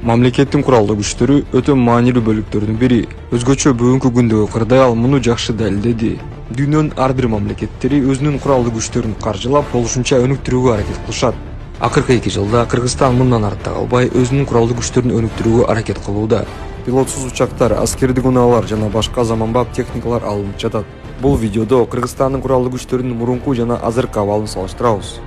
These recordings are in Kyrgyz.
Мамлекеттин куралдуу күчтөрү өтө маанилүү бөлүктөрдүн бири. Өзгөчө бүгүнкү күндөгү кырдаал муну жакшы далилдеди. Дүйнөнүн ар бир мамлекеттери өзүнүн куралдуу күчтөрүн каржылап, болушунча өнүктүрүүгө аракет кылышат. Акыркы 2 жылда Кыргызстан мындан артта калбай, өзүнүн куралдуу күчтөрүн өнүктүрүүгө аракет кылууда. Пилотсуз учактар, аскердик унаалар жана башка заманбап техникалар алынып жатат. Бул видеодо Кыргызстандын куралдуу күчтөрүнүн мурунку жана азыркы абалын салыштырабыз.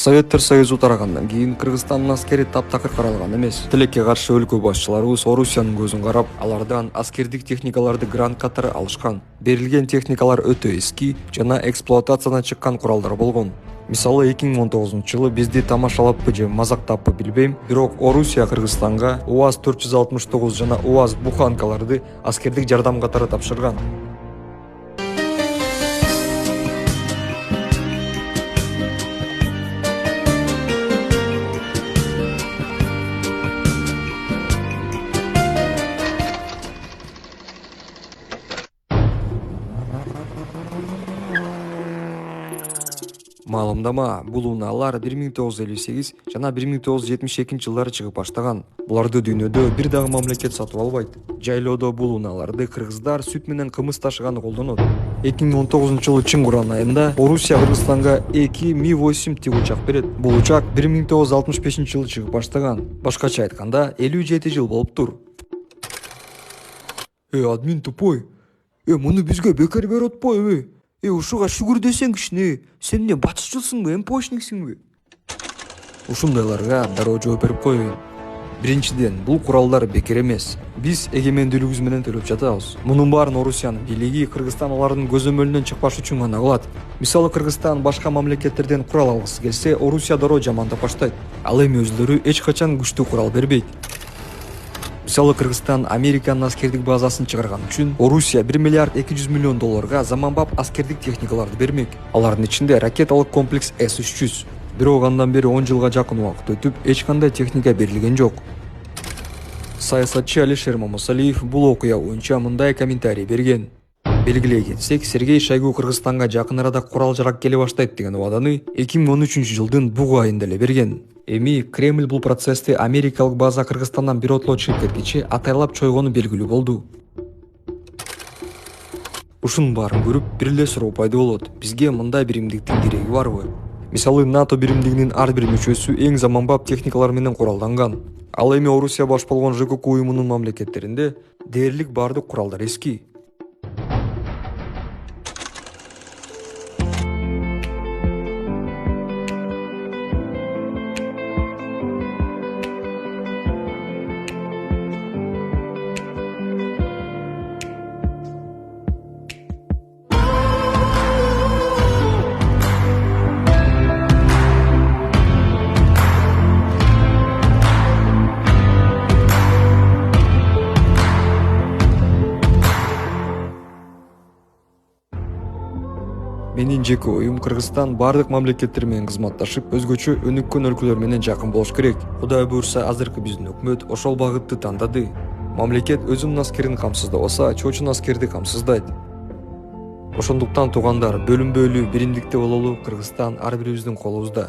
Советтер Союзу тарагандан кийин Кыргызстандын аскери таптакыр каралган эмес. Тилекке каршы өлкө башчыларыбыз Орусиянын көзүн карап, алардан аскердик техникаларды грант катары алышкан. Берилген техникалар өтө эски жана эксплуатациядан чыккан куралдар болгон. Мисалы 2019-жылы бизди тамашалаппы же мазактаппы билбейм, бирок Орусия Кыргызстанга УАЗ-469 жана УАЗ-буханкаларды аскердик жардам катары тапшырган. Маалымдама, бул унаалар 1958 жана 1972 жылдары чыгып баштаган. Буларды дүйнөдө бир дагы мамлекет сатып албайт. Жайлоодо бул унааларды кыргыздар сүт менен кымыз ташыганы колдонот. 2019-жылы Чыңгуран айында Орусия Кыргызстанга 2 Ми-8 тигучак берет. Бул учак 1965-жылы чыгып баштаган. Башкача айтканда 57 жыл болуптур. Админ тупой. Муну бизге бекер берип атпайбы? Ушуга шүгүр десең кичине, сен эмне батышчылсыңбы, МПОшниксиңби? Ушундайларга дароо жооп берип коеюн. Биринчиден, бул куралдар бекер эмес. Биз эгемендүүлүгүбүз менен төлөп жатабыз. Мунун баарын Орусиянын бийлиги Кыргызстан алардын көзөмөлүнөн чыкпаш үчүн гана кылат. Мисалы Кыргызстан башка мамлекеттерден курал алгысы келсе, Орусия дароо жамандап баштайт. Ал эми өзлөрү эч качан күчтүү курал бербейт. Мисалы Кыргызстан Американын аскердик базасын чыгарган үчүн Орусия 1 миллиард 200 миллион долларга заманбап аскердик техникаларды бермек. Алардын ичинде ракеталык комплекс С-300. Бирок андан бери 10 жылга жакын убакыт өтүп, эч кандай техника берилген жок. Саясатчы Алишер Мамасалиев бул окуя боюнча мындай комментарий берген. Белгилей кетсек, Сергей Шойгу Кыргызстанга жакын арада курал-жарак келе баштайт деген убаданы 2013-жылдын буг айында эле берген. Эми Кремль бул процессти америкалык база Кыргызстандан биротолот чыгып кеткичи атайлап чойгону белгилүү болду. Ушунун баарын көрүп, бир эле суроо пайда болот. Бизге мындай биримдиктин кереги барбы? Мисалы НАТО биримдигинин ар бир мүчөсү эң заманбап техникалар менен куралданган. Ал эми Орусия баш болгон ЖКК уюмунун мамлекеттеринде дээрлик баардык куралдар эски. Менин жеке оюм, Кыргызстан бардык мамлекеттер менен кызматташып, өзгөчө өнүккөн өлкөлөр менен жакын болуш керек. Кудай буйрса, азыркы биздин өкмөт ошол багытты тандады. Мамлекет өзүнүн аскерин камсыздабаса, чоочун аскерди камсыздайт. Ошондуктан туугандар, бөлүнбөлү, биримдикте бололу, Кыргызстан ар бирибиздин колубузда.